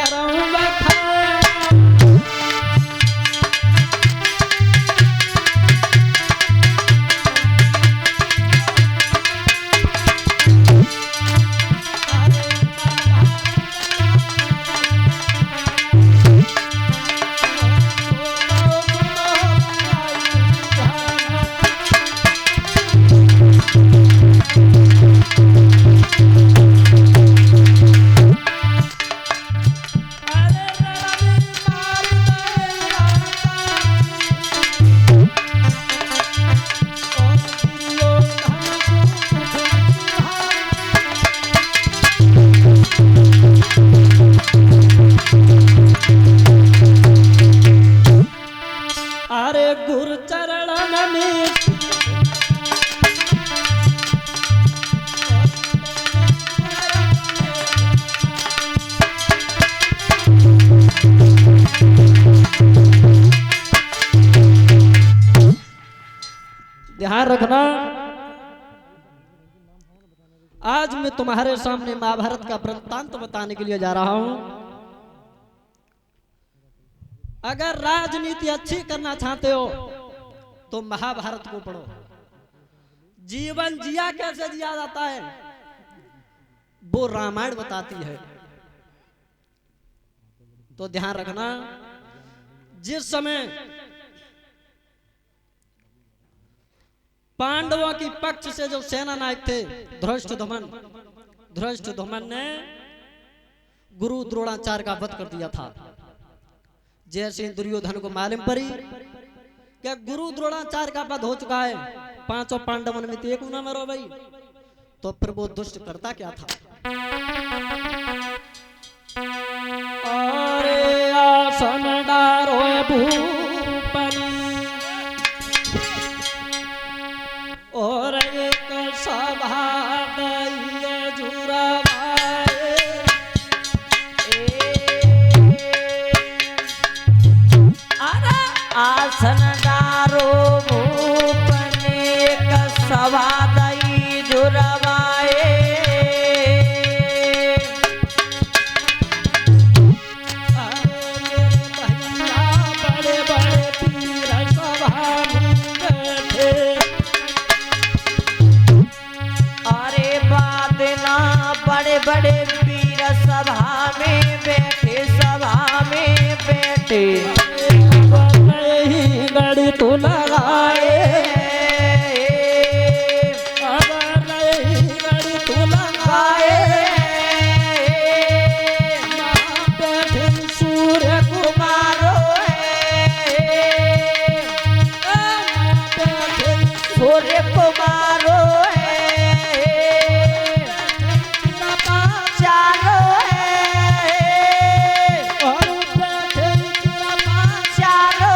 करूं बखान। अरे गुरु चरणन में ध्यान रखना। आज मैं तुम्हारे सामने महाभारत का वृत्तांत बताने के लिए जा रहा हूं। अगर राजनीति अच्छी करना चाहते हो तो महाभारत को पढ़ो। जीवन जिया कैसे जिया जाता है वो रामायण बताती है। तो ध्यान रखना, जिस समय पांडवों की पक्ष से जो सेना नायक थे धृष्टद्युम्न ने गुरु द्रोणाचार्य का वध कर दिया था। जैसे दुर्योधन को मालूम पड़ी क्या गुरु द्रोणाचार्य का वध हो चुका है, पांचों पांडवों में तो एक न मरो भाई, तो फिर वो दुष्ट करता क्या था। अरे आसन डारो भूपनी और एक सभा दैये जुरवाए। आसन डारो भूपने सभा दई जुरवाए। बड़े बड़े पीर सभा में बैठे। अरे बादना बड़े बड़े पीर सभा में बैठे, सभा में बैठे। गड़ी तो लगाए, गड़ी तो लगाए। बैठे सूर्य कुमारो, बैठे सूर्य कुमारो चारो और बैठे चारो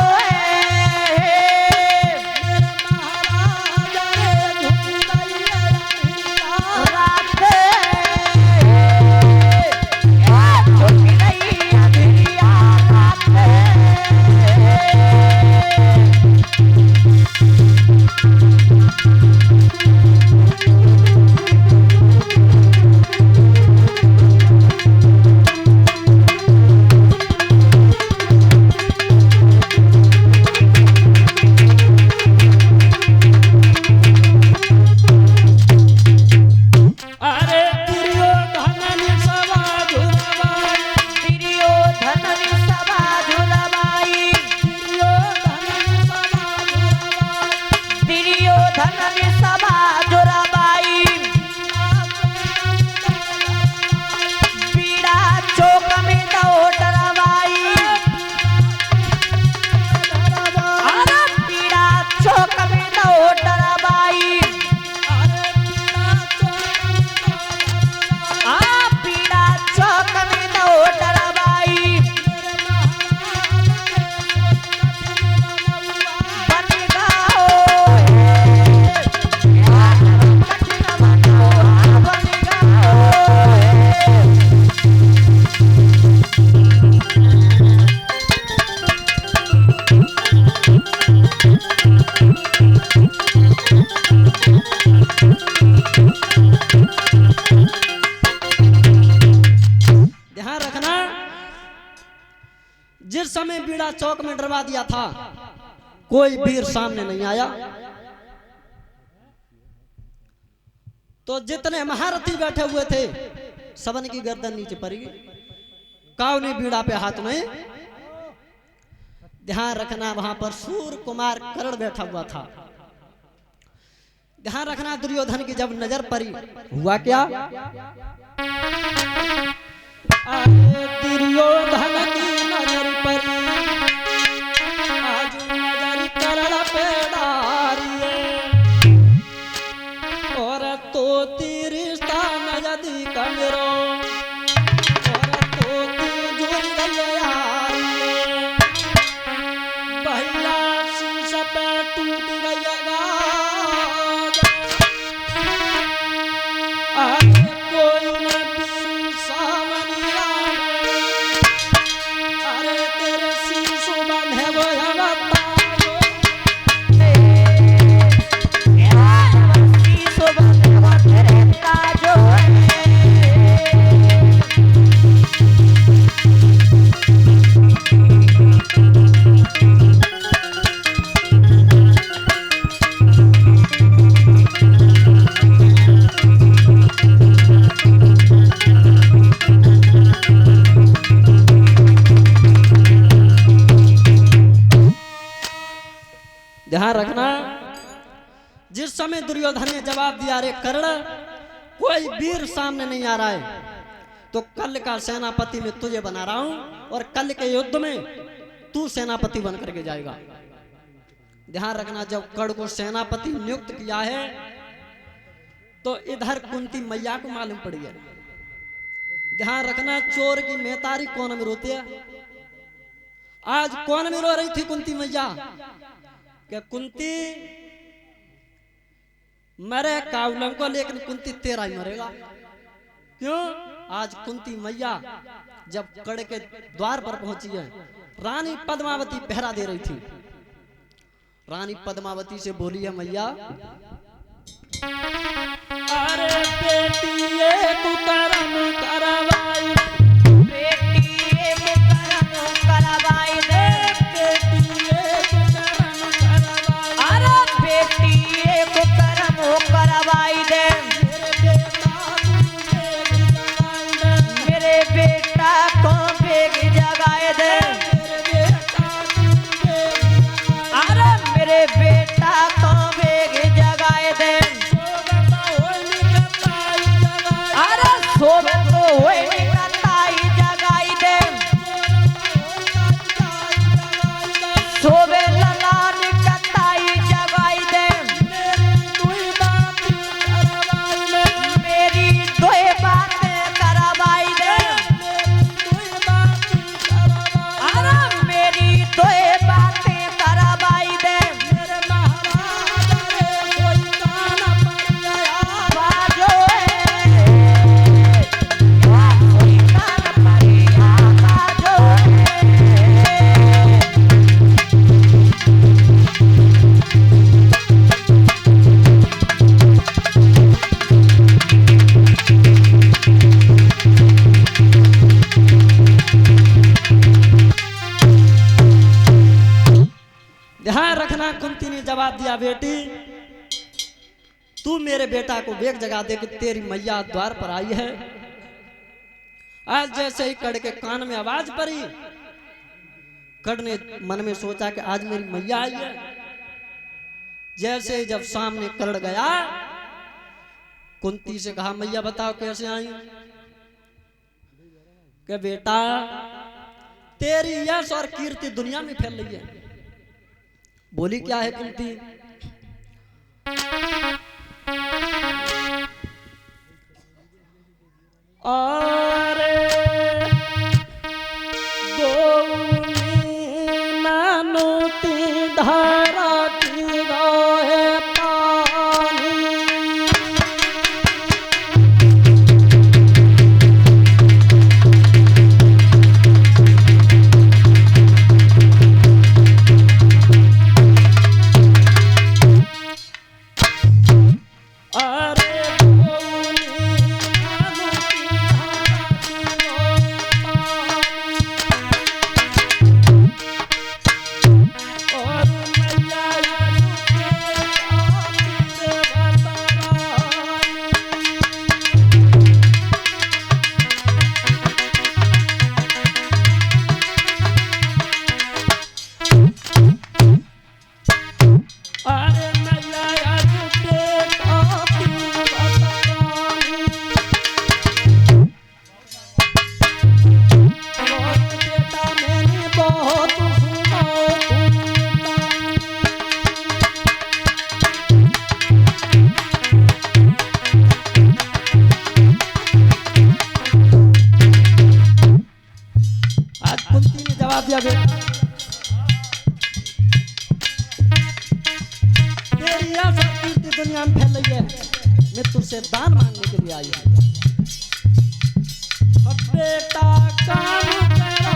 जिस समय बीड़ा चौक में डरवा दिया था, कोई वीर सामने नहीं आया। तो जितने महारथी बैठे हुए थे, सबन की गर्दन नीचे पड़ी। काव ने बीड़ा पे हाथ नहीं। ध्यान रखना, वहां पर सूर्य कुमार कर्ण बैठा हुआ था। ध्यान रखना, दुर्योधन की जब नजर पड़ी, हुआ क्या? दुर्योधन की नजर पड़ी, आज नजर कर्ण पे डारी, और तो तिरिस्ता नजदी कमरो, और तो जुड़ गया भैया शीश पे टूट गया। कोई न पीर सावनिया, अरे तेरे शीश बंधे वो ध्यान रखना। जिस समय दुर्योधन ने जवाब दिया, रे कर्ण, कोई वीर सामने नहीं आ रहा है, तो कल का सेनापति मैं तुझे बना रहा हूं, और कल के युद्ध में तू सेनापति बन करके जाएगा। ध्यान रखना, जब कर्ण को सेनापति नियुक्त किया है, तो इधर कुंती मैया को मालूम पड़ गया। ध्यान रखना, चोर की मेहतारी कौन में रोती है? आज कौन में रो रही थी? कुंती मैया। क्या कुंती मरे कावलम को, लेकिन कुंती तेरा ही मरेगा। क्यों? आज कुंती मैया जब कर्ण के द्वार पर पहुंची है, रानी पद्मावती पहरा दे रही थी। रानी पद्मावती से बोली है, मैया अरे बेटी ये तू करम करवाई, बेटी ये करम करवाई दे, बेटी ये तू करम करवाई, अरे बेटी ये करम करवाई दे, मेरे बेटा को बेग जगाए दे, अरे मेरे बेटा को बेग जगाए दे, अरे सोबे तो होए निकताई जगाई दे, सोबे लला निकताई जगाई दे, मेरी दोए बातें करवाई दे, अरे मेरी दोए बातें करवाई दे, बाजो कोई कान परिया बाजो ध्यान रखना, कुंती ने जवाब दिया, बेटी तू मेरे बेटा को बेग जगा दे कि तेरी मैया द्वार पर आई है। आज जैसे ही कर्ण के कान में आवाज पड़ी, कर्ण ने मन में सोचा कि आज मेरी मैया आई है। जैसे ही जब सामने कर्ण गया, कुंती से कहा, मैया बताओ कैसे आई? कि बेटा तेरी यश और कीर्ति दुनिया में फैल रही है। बोली, क्या है कुंती? और नानुती धारा की गाए पानी, अरे नानुती जवाब दिया गया, तेरी यश और कीर्ति दुनिया में फैल रही है, मैं तुझसे दान मांगने के लिए आई हूँ। अब बेटा काम करो,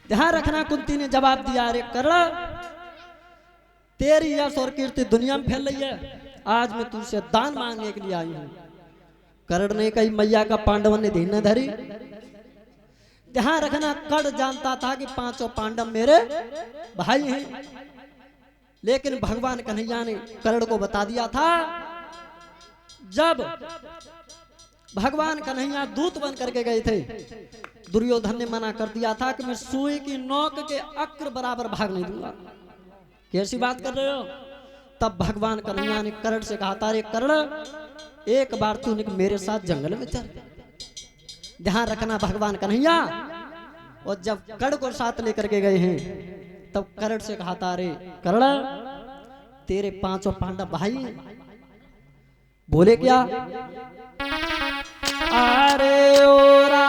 ध्यान रखना। कुंती ने जवाब दिया, अरे कर्ण, तेरी यश और कीर्ति दुनिया में फैल रही है, आज मैं तुझसे दान मांगने के लिए आई हूं। कर्ण ने कही, मैया का पांडवों ने धीन न धरी। ध्यान रखना, कर्ण जानता था कि पांचों पांडव मेरे भाई हैं, लेकिन भगवान कन्हैया ने कर्ण को बता दिया था, जब भगवान कन्हैया दूत बन करके गए थे, दुर्योधन ने मना कर दिया था कि मैं सुई की नोक के अक्र बराबर भाग नहीं दूंगा। कैसी बात कर रहे हो? तब भगवान कन्हैया ने कर्ण से कहा था, अरे कर्ण, एक बार तू मेरे साथ जंगल में चल। ध्यान रखना भगवान कन्हैया, और जब कर्ण को साथ लेकर के गए हैं, तब कर्ण से कहा था, अरे कर्ण, तेरे पांचों पांडव भाई हैं। बोले क्या? अरे ओरा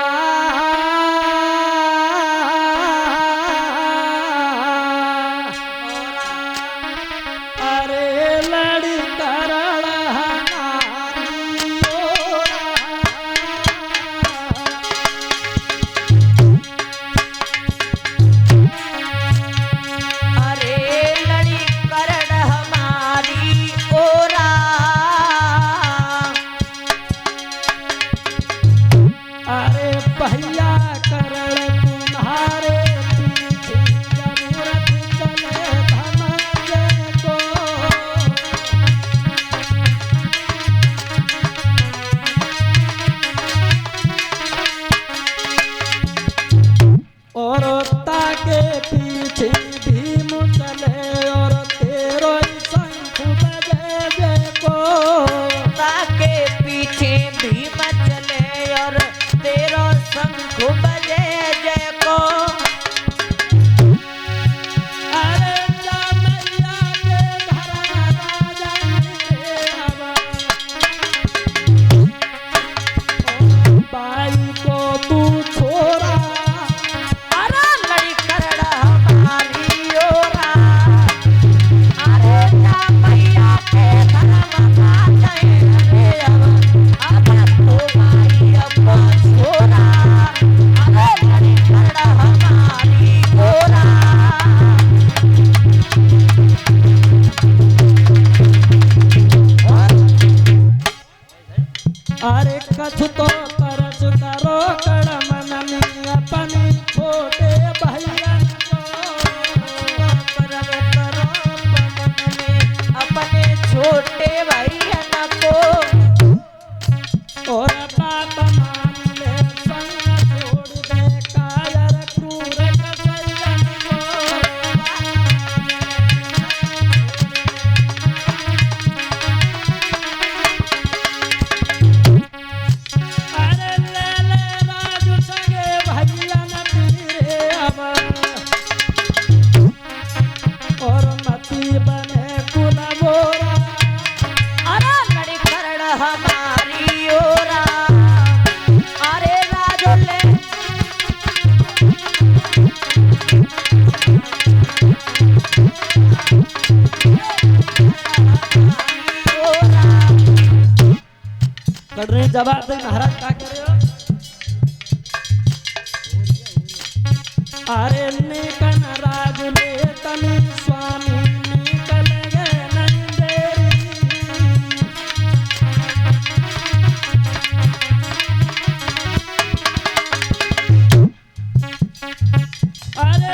जवाब दे महाराज, क्या कर रहे हो? अरे निकन राज ले तनी स्वामी निकल गए नंदेरी। अरे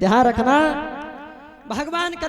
ध्यान रखना भगवान का